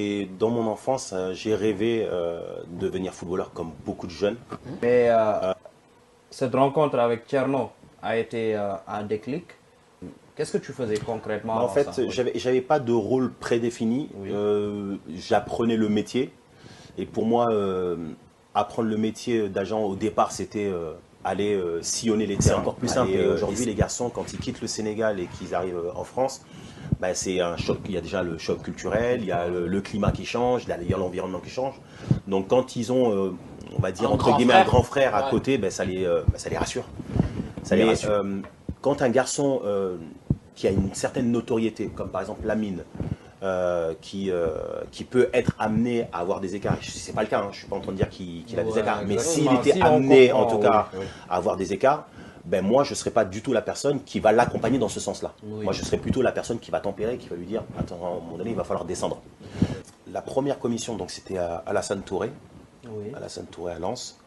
Et dans mon enfance, j'ai rêvé de devenir footballeur comme beaucoup de jeunes. Mais cette rencontre avec Tcherno a été un déclic. Qu'est-ce que tu faisais concrètement En avant ça? fait, j'avais pas de rôle prédéfini. Oui. J'apprenais le métier. Et pour moi, apprendre le métier d'agent au départ, c'était aller sillonner les terrains. C'est encore plus simple. Et aujourd'hui, les garçons, quand ils quittent le Sénégal et qu'ils arrivent en France, bah, c'est un choc. Il y a déjà le choc culturel, il y a le climat qui change, il y a l'environnement qui change. Donc quand ils ont, on va dire, entre guillemets, un grand frère à côté, bah, ça les rassure. Quand un garçon qui a une certaine notoriété, comme par exemple Lamine, qui peut être amené à avoir des écarts. Ce n'est pas le cas, hein, je ne suis pas en train de dire qu'il a des écarts, mais s'il était amené en tout cas à avoir des écarts, ben moi je ne serais pas du tout la personne qui va l'accompagner dans ce sens-là. Oui. Moi je serais plutôt la personne qui va tempérer, qui va lui dire attends, à un moment donné il va falloir descendre. La première commission, donc c'était à Alassane Touré, Alassane Touré à Lens.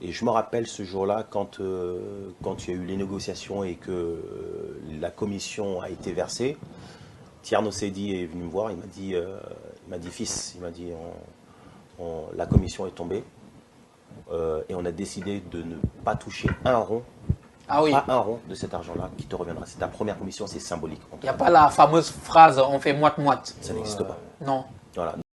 Et je me rappelle ce jour-là, quand il y a eu les négociations et que la commission a été versée, Tierno Seydi est venu me voir, il m'a dit fils, il m'a dit la commission est tombée et on a décidé de ne pas toucher un rond, pas un rond de cet argent-là qui te reviendra. C'est ta première commission, c'est symbolique. Il n'y a pas la fameuse phrase on fait moite-moite. Ça n'existe pas. Non. Voilà.